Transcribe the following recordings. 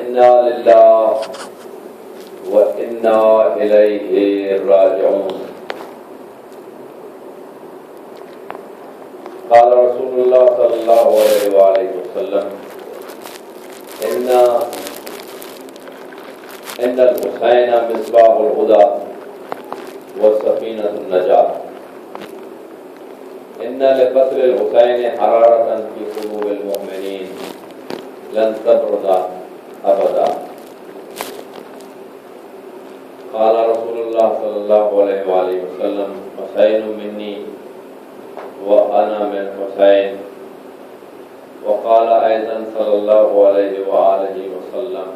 إنا لله وإنا إليه راجعون. قال رسول الله صلى الله عليه وآله وسلم إن الحسين مصباح الهدى والسفينة النجاة. إن لقتل الحسين حرارة في قلوب المؤمنين لن تبرد أبدا. قال رسول الله صلى الله عليه وآله وسلم حسين مني وأنا من حسين. وقال أيضا صلى الله عليه وآله وسلم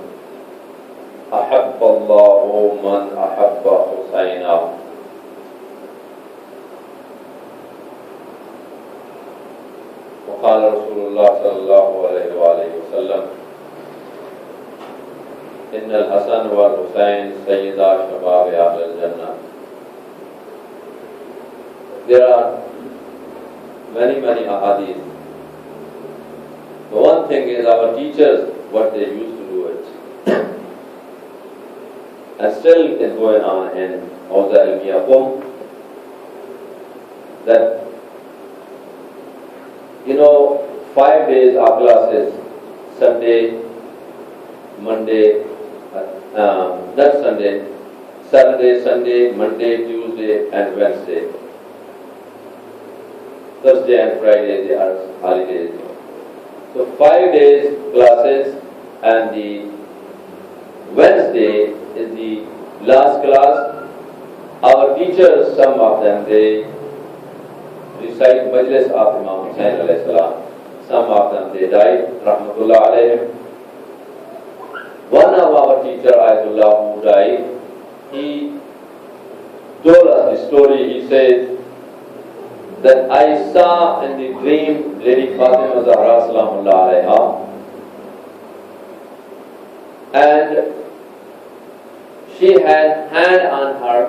أحب الله من أحب حسينا. وقال رسول الله صلى الله عليه وآله وسلم إن الحسن والحسين سيدا شباب أهل الجنة. There are many ahadith. The one thing is our teachers, what they used to do it. And still is going on in Awza al-Miyaqum, that 5 days of classes, Sunday, Monday, not Sunday, Saturday, Sunday, Monday, Tuesday and Wednesday. Thursday and Friday they are holidays. So 5 days classes, and the Wednesday is the last class. Our teachers, some of them, they recite Majlis of Imam Hussain alayhi salam. Some of them, they died, rahmatullah alayhim. One of our teacher, Ayatullah, who died, he told us the story. He says that I saw in the dream Lady Fatima Zahra salamullah alayha, and she had hand on her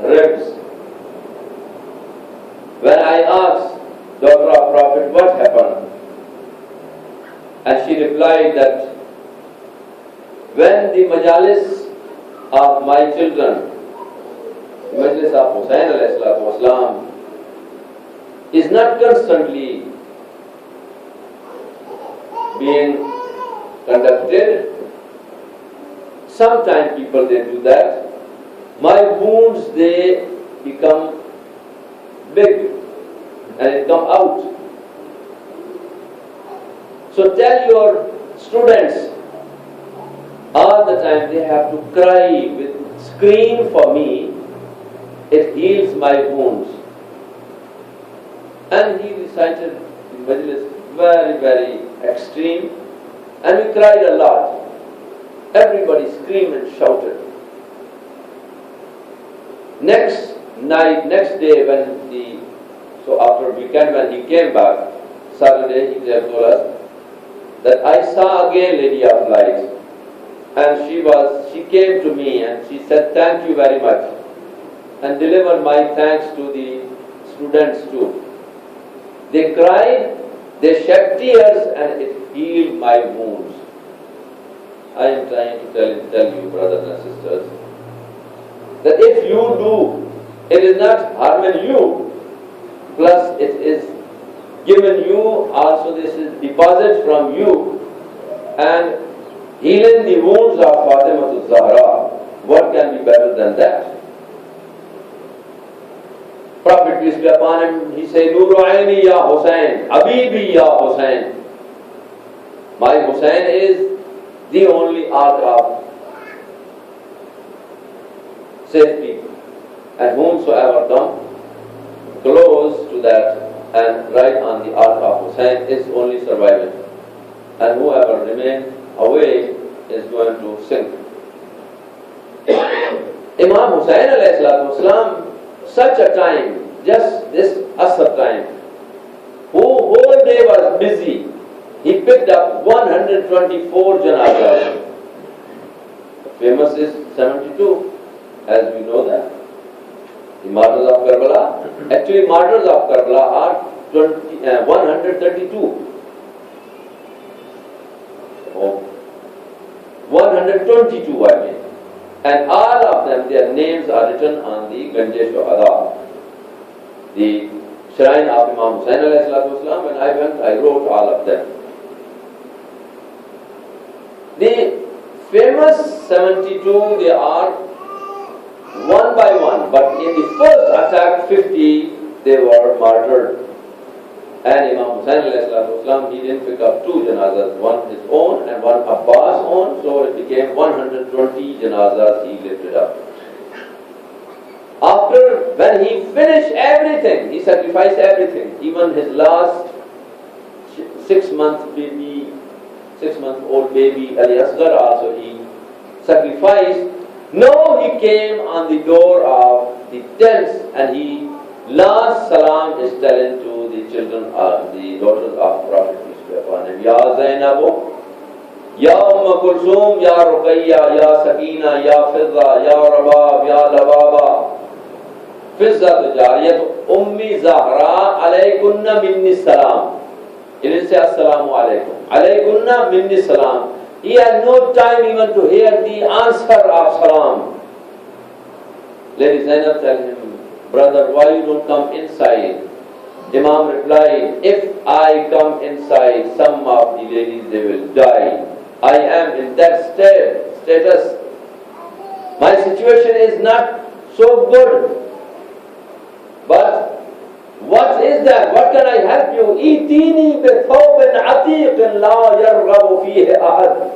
ribs. When I asked daughter of Prophet what happened, and she replied that when the majalis of my children, the majlis of Hussain alayhi salatu wasalam, is not constantly being conducted, sometimes people they do that, my wounds they become big and it come out. So tell your students all the time they have to cry with scream for me, it heals my wounds. And he recited the majlis very extreme, and we cried a lot. Everybody screamed and shouted. Next day so after weekend when he came back, Saturday, he told us that I saw again Lady of Light, and she came to me and she said thank you very much, and delivered my thanks to the students too. They cried, they shed tears, and it healed my wounds. I am trying to tell you, brothers and sisters, that if you do, it is not harming you, plus it is given you, also this is deposit from you, and healing the wounds of Fatima Zahra. What can be better than that? Prophet peace be upon him, he said, Nuru Aini ya Hussain, Habibi ya Hussain. My Hussain is the only ark of safety, and whomsoever come close to that and right on the ark of Hussain is only surviving, and whoever remains away is going to sink. Imam Hussain alayhi salatu wasalam, such a time, just this Asr time, whole day was busy. He picked up 124 janazas. Famous is 72, as we know that. The martyrs of Karbala, actually martyrs of Karbala are 132. 122, I mean. And all of them, their names are written on the Ganj Shuhada, the shrine of Imam Hussain alayhi salatu wasalam. When I went, I wrote all of them. The famous 72, they are one by one, but in the first attack, 50, they were martyred. And Imam Hussain alayhi salatu wasalam, he didn't pick up two janazas, one his own and one Abbas' own, so it became 120 janazas he lifted up. After, when he finished everything, he sacrificed everything, even his last 6-month baby, 6-month-old baby, Ali Asghar also he sacrificed. No, he came on the door of the tents and he last salam is telling to the children, the daughters of Prophet peace be upon him, Ya Zainabu, Ya Kulsum, Ya Ruqayya, Ya Sakina, Ya Fidda, Ya Rabab, Ya Lababa, Fizzat Jariyat, Ummi Zahra, Alaykunna minni salam. He didn't say Assalamu alaikum. Alaykunna minni salam. He had no time even to hear the answer of salam. Lady Zainab tell him, brother, why you don't come inside? Imam replied, if I come inside, some of the ladies, they will die. I am in that status. My situation is not so good. But what is that? What can I help you? Itini bi thawbin atiqin la yarghabu fihi ahad.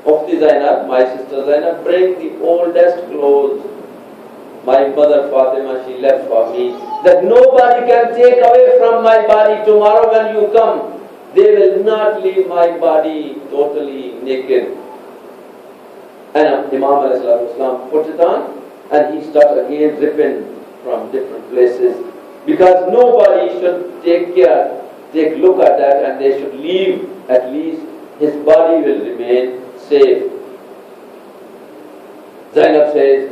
Ukhti Zainab, my sister Zainab, bring the oldest clothes. My mother Fatima, she left for me, that nobody can take away from my body. Tomorrow when you come, they will not leave my body totally naked. And Imam ﷺ put it on, and he started again ripping from different places, because nobody should take look at that, and they should leave. At least his body will remain safe. Zainab says,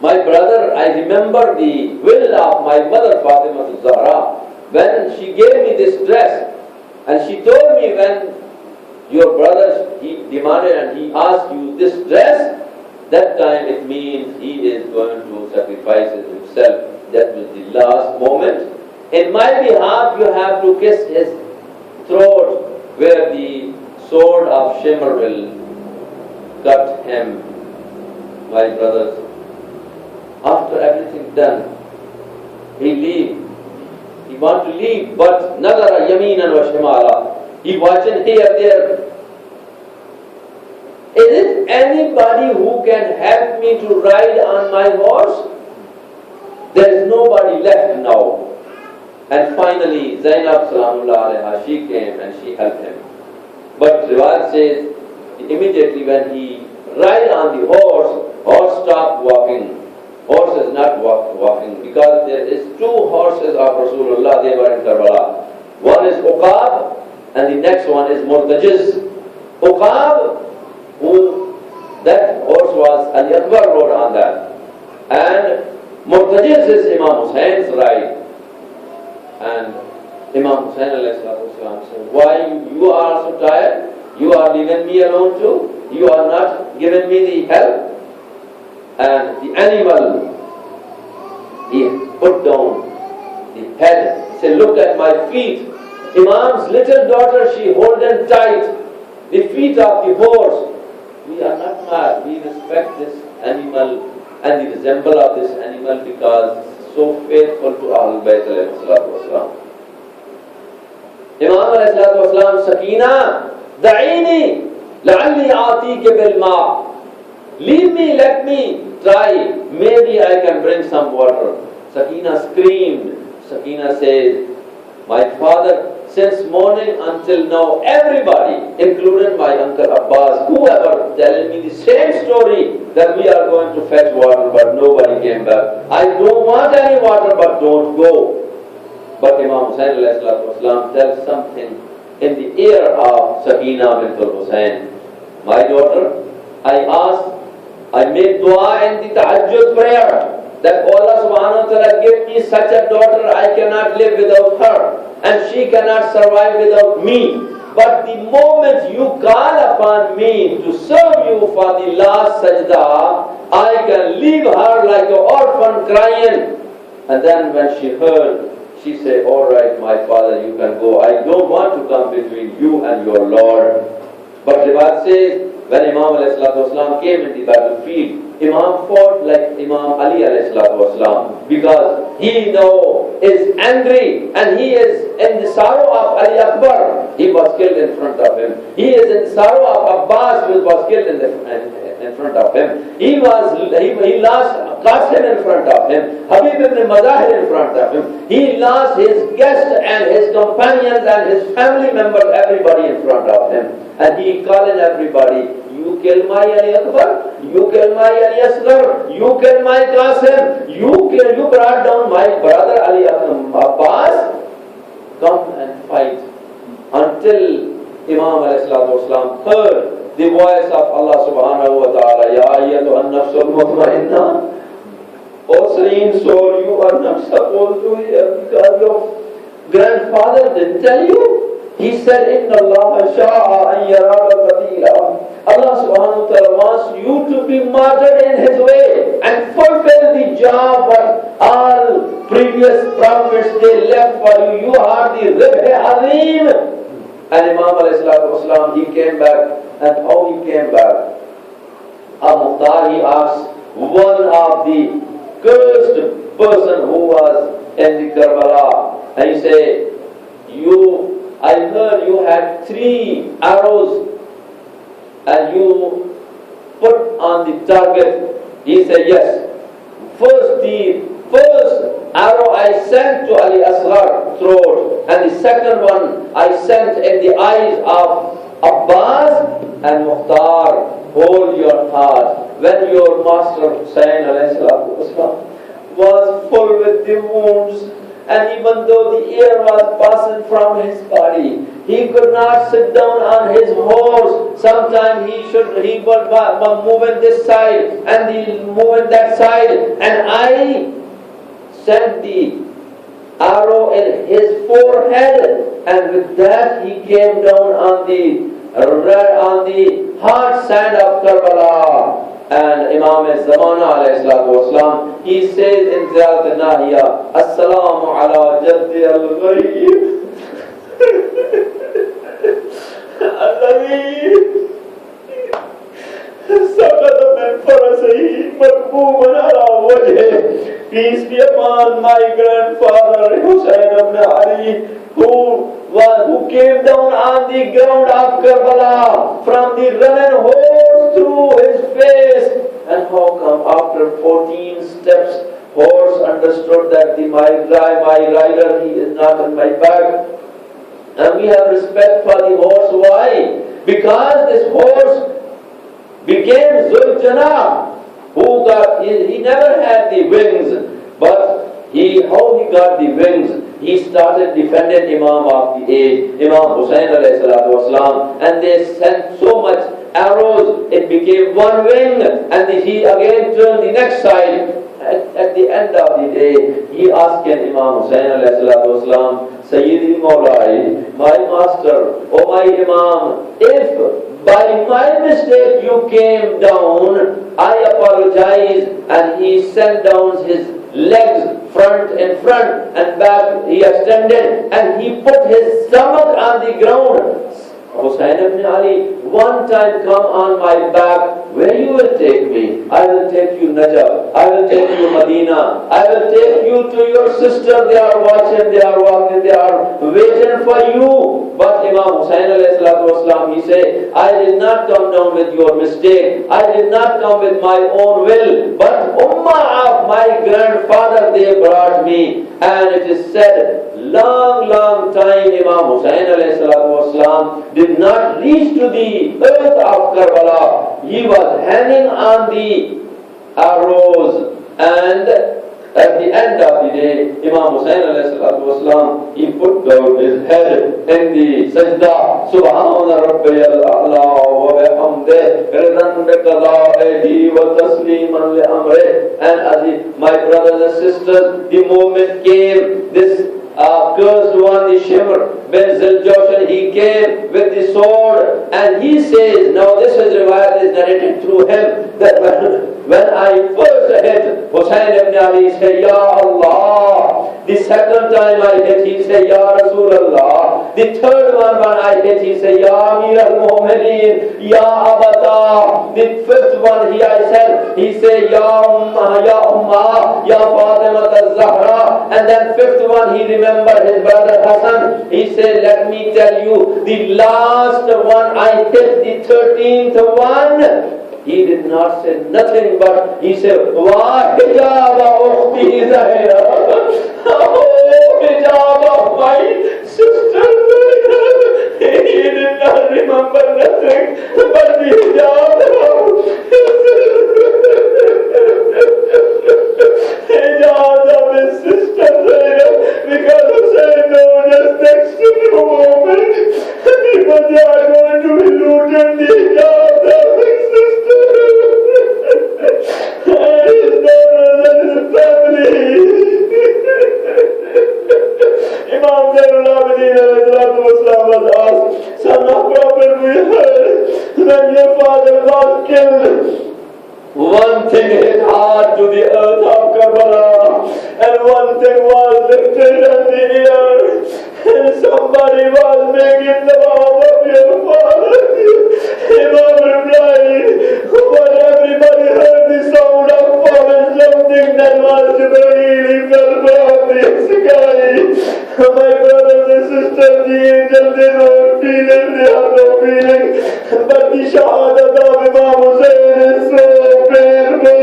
my brother, I remember the will of my mother Fatima Zahra when she gave me this dress, and she told me when your brother, he demanded and he asked you this dress, that time it means he is going to sacrifice himself. That was the last moment. In my behalf, you have to kiss his throat where the sword of Shimr will cut him. My brothers, after everything done, he leave. He want to leave, but nadara yaminan wa shimala. He watching here, there. Is it anybody who can help me to ride on my horse? There is nobody left now. And finally, Zainab Salamullah Alaiha, she came and she helped him. But Riwayat says, immediately when he ride on the horse stopped walking. Horse is not walking, because there is two horses of Rasulullah, they were in Karbala. One is Uqab and the next one is Murtajiz. Uqab, that horse was Ali Akbar rode on that. And Murtajiz is Imam Husain's ride. And Imam Hussain said, why you are so tired? You are leaving me alone too? You are not giving me the help? And the animal, he put down the head, said, look at my feet. Imam's little daughter, she holding tight the feet of the horse. We are not mad, we respect this animal and the resemble of this animal because it's so faithful to Ahlul Bayt alayhi salatu wasalam. Imam alayhi salatu wasalam, Sakina, da'ini, la'alli a'tike bil ma'. Leave me, let me try. Maybe I can bring some water. Sakina screamed. Sakina says, my father, since morning until now, everybody, including my uncle Abbas, whoever, telling me the same story that we are going to fetch water, but nobody came back. I don't want any water, but don't go. But Imam Hussain tells something in the ear of Sakina bint Hussain. My daughter, I made dua in the tahajjud prayer that Allah subhanahu wa ta'ala give me such a daughter, I cannot live without her and she cannot survive without me. but the moment you call upon me to serve you for the last sajda, I can leave her like an orphan crying. And then when she heard, she said, all right, my father, you can go. I don't want to come between you and your Lord. But Riwayat says, when Imam ﷺ came in the battlefield, Imam fought like Imam Ali ﷺ, because he now is angry and he is in the sorrow of Ali Akbar. He was killed in front of him. He is in the sorrow of Abbas, who was killed in front of him. He lost Qasim in front of him, Habib ibn Mazahir in front of him. He lost his guests and his companions and his family members, everybody in front of him. And he calling everybody, you kill my Ali Akbar, you kill my Ali Asghar, you kill my Qasim, you brought down my brother Ali Abbas. Come and fight. Until Imam ﷺ heard the voice of Allah subhanahu wa ta'ala, Ya ayyatuhan nafsul mutmainnah, O serene soul, you are not supposed to hear because your grandfather didn't tell you. He said, Inna Allah sha'a an yaraka qatila. Allah subhanahu wa ta'ala wants you to be martyred in His way and fulfill the job what all previous prophets they left for you. You are the Ribh Azim. And Imam ﷺ, he came back. And how he came back? Mukhtar, he asked one of the cursed person who was in the Karbala. And he said, I heard you had 3 arrows and you put on the target. He said, yes. The first arrow I sent to Ali Asghar throat, and the second one I sent in the eyes of Abbas and Mukhtar. Hold your heart. When your master Hussain was full with the wounds, and even though the air was passing from his body, he could not sit down on his horse. Sometimes he would move in this side and he move in that side. And I sent the arrow in his forehead, and with that he came down on the hard sand of Karbala. And Imam Zamana alayhi salatu wasalam, he says in Ziyarat al-Nahiya, Assalamu ala jaddi al-gharib alladhi saqata min farasihi markuban ala wajhi. Peace be upon my grandfather Hussain ibn Ali, who came down on the ground of Karbala from the running horse through his face. And how come after 14 steps, horse understood that my rider, he is not on my back. And we have respect for the horse. Why? Because this horse became Zuljanah, he never had the wings, but how he got the wings? He started defending Imam of the age, Imam Hussain alayhi salatu wasalam, and they sent so much arrows, it became one wing, and he again turned the next side. At the end of the day, he asked Imam Hussain alayhi salatu wasalam, Sayyidi Maulai, my master, O my Imam, if by my mistake you came down, I apologize. And he sent down his legs in front and back, he extended, and he put his stomach on the ground. Hussain ibn Ali, one time come on my back, where you will take me? I will take you Najaf, I will take you Medina, I will take you to your sister. They are watching, they are walking, they are waiting for you. But Imam Hussain alayhi salatu wasalam, he said, I did not come down with your mistake, I did not come with my own will, but ummah of my grandfather they brought me. And it is said, long time Imam Hussain alayhi salatu wasalam did not reach to the earth of Karbala. He was hanging on the arrows, and at the end of the day, Imam Hussain alayhi salatu wasalam, he put down his head in the sajda. Subhana Rabbiyal A'la wa bihamdih ridan bi qada'ihi wa tasliman li amrih. And as my brothers and sisters, the moment came, this cursed one, the shimmer, when Ziljoshan he came with the sword, and he says, now this is riwayat is narrated through him, that when I first hit Hussain ibn Ali, he said, Ya Allah. The second time I hit, he said, Ya Rasulullah. The third one when I hit, he said, Ya Amir al-Mu'mineen, Ya Abata. The fifth one I said, he said, Ya Ummah, Ya Fatima al-Zahra. And then fifth one he remembered his brother Hassan. He said, let me tell you, the last one I hit, the 13th one, he did not say nothing, but he said, Wa hijaba ukhti Zahira. Oh, hijab of my sister Zahira. He did not remember nothing but the hijab of his sister Zahira. Because Hussein knows just next to the moment, people they are going to be looting the hijab of his sister. And his daughters and his family. Imam Zainul Abidin was asked, son of Prophet, we heard when your father was killed, one thing hit hard to the earth of Karbala, and one thing was lifted in the air, and somebody was making the vow of your father. Imam replied, but everybody heard the sound of falling something that was really fell from the sky. My brothers and sisters, the angels, they don't feel it, they have no feeling, but the shahadat of Imam Hussain is so painful.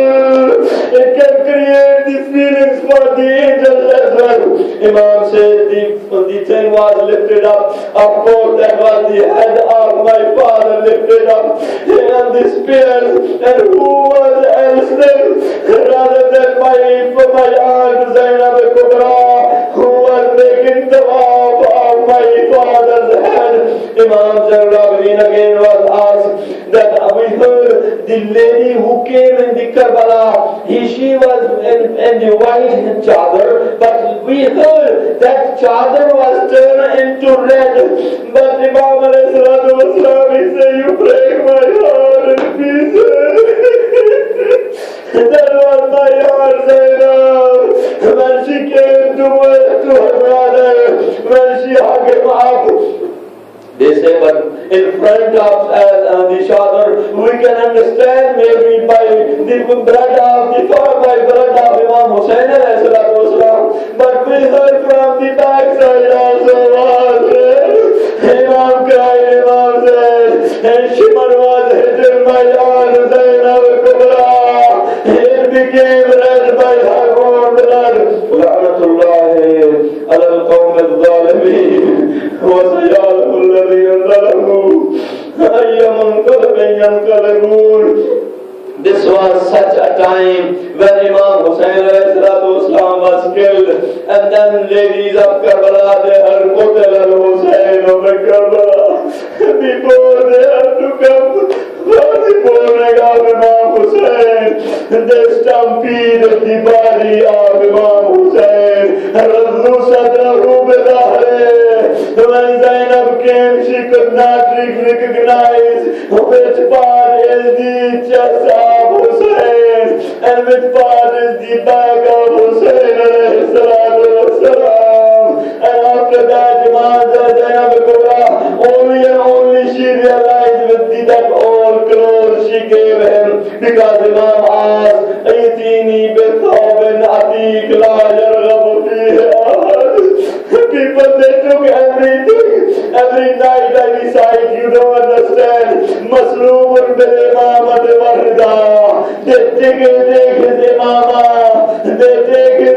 It can create these feelings for the angels as well. Imam said the thing was lifted up. Of course, that was the head of my father lifted up, and the spears, and who was else then rather than my aunt Zainab Kubra, who was making the vow of my father's head. Imam Zainul Abidin again was asked that we heard the lady who came in the Karbala, she was in the white chadar, but we heard that chadar was turned into red. But Imam alayhi salatu wasalam, he said, you break my heart in pieces. That was my heart, Zainab. When she came to her brother, when she hugged him up, they say, but in front of the shadar, we can understand maybe by the blood of Imam Hussain alayhi salatu wasalam. But we heard from the backside also was Imam cried, Imam said, and Shimon was hidden by aunt Zainab Kubra. It became red by her own blood. La'natullahi ala al-qawm al-zalimin. وَسَيَعْلَمُ الَّذِينَ ظَلَمُوا أَيَّ مُنْقَلَبٍ يَنْقَلِبُونَ. This was such a time when Imam Hussain was killed, and then ladies of Karbala, they heard Qutil al-Hussain of Karbala. Before they had to come for the pouring of Imam Hussain, they stampeded the body of Imam Hussain. Radhu sadrahu bidahre. When Zainab came, she could not recognize which part is the chest of Hussain and which part is the back of Hussain alayhi salatu wasalam. And after that, Zainab Kubra, only and only she realized with that old clothes she gave him, because Imam asked, Aitini bithawbin atiq la yarghabu fihi ahad. People, they took everything. Every night I recite, you don't understand. Masloobun bil imamat warida. They take his imama. They take his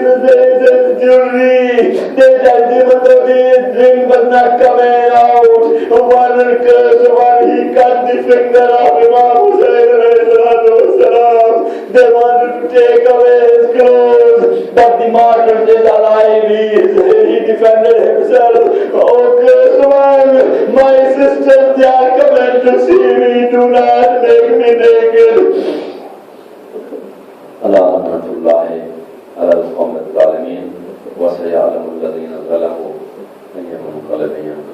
jewelry. They drink was not coming out. One curse, one he cut the finger of Imam Hussain alayhi salatu wasalam. They wanted to take away his clothes, but the martyr is alive. He defended himself. Oh, curse one, my sisters, they are coming to see me. Do not make me naked. Allah rahmatullahi ala al-qawm al-zalimin wa sayalamu alladhina zalamu an yamunqalibin.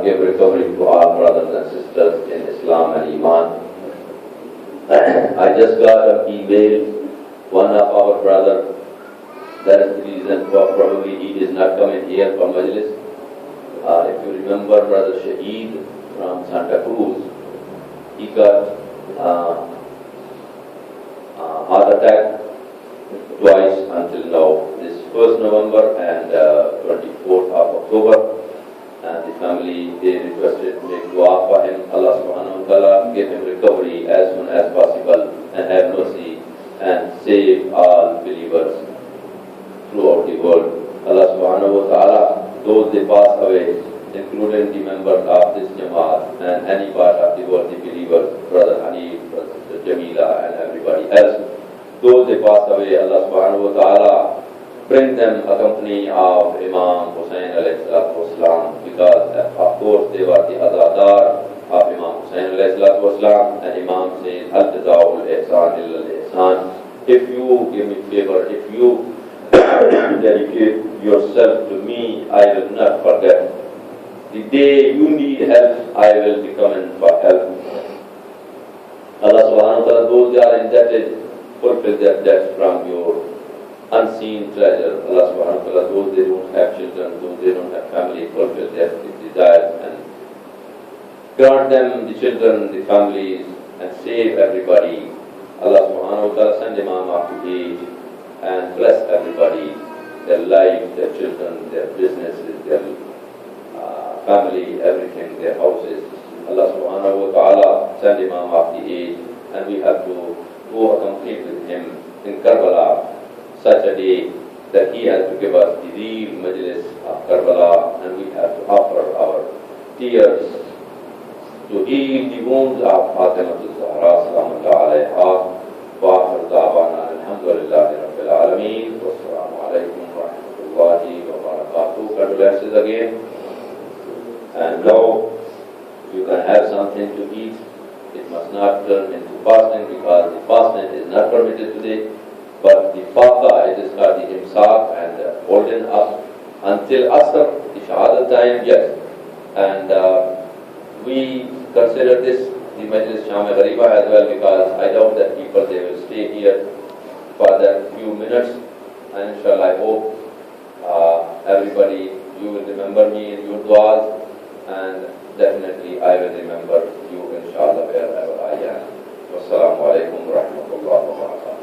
give recovery to all brothers and sisters in Islam and Iman. I just got an email, one of our brother, that is the reason for probably he is not coming here for Majlis. If you remember Brother Shaheed from Santa Cruz, he got heart attack twice until now. This 1st November and 24th of October. And the family, they requested to make dua for him. Allah subhanahu wa ta'ala give him recovery as soon as possible and have mercy and save all believers throughout the world. Allah subhanahu wa ta'ala, those they pass away, including the members of this Jamaat and any part of the world, the believers, Brother Hanif, Brother Sister Jamila and everybody else, those they pass away, Allah subhanahu wa ta'ala bring them a company of Imam Hussain alayhi salatu wasalam, because of course they were the azadar of Imam Hussain alayhi salatu wasalam, and Imam says, Al-Jaza'ul Ihsan illa al-Ihsan. If you give me favor, if you dedicate yourself to me, I will not forget. The day you need help, I will be coming for help. Allah subhanahu wa ta'ala, those they are indebted, fulfill their debts from your unseen treasure. Allah subhanahu wa ta'ala, those they don't have children, those they don't have family, fulfill their desires and grant them the children, the families, and save everybody. Allah subhanahu wa ta'ala, send Imam after age and bless everybody, their life, their children, their businesses, their family, everything, their houses. Allah subhanahu wa ta'ala, send Imam after age, and we have to go accompany with him in Karbala, such a day that he has to give us the real majlis of Karbala, and we have to offer our tears to heal the wounds of Fatimah Zahra Salaamullah alayha. Wa akhir da'wana alhamdulillahi rabbil alameen. Wassalamu alaikum wa rahmatullahi wa barakatuh. Condolences again. And now you can have something to eat. It must not turn into fasting, because the fasting is not permitted today. But the Fatha, it is called the Imsak, and holding up until Asr, the Shahadat time, yes. And we consider this the Majlis Sham-e-Ghariba as well, because I doubt that people, they will stay here for that few minutes. And inshallah, I hope everybody, you will remember me in your du'as, and definitely I will remember you inshallah wherever I am. Wassalamu alaikum wa rahmatullahi wa barakatuh.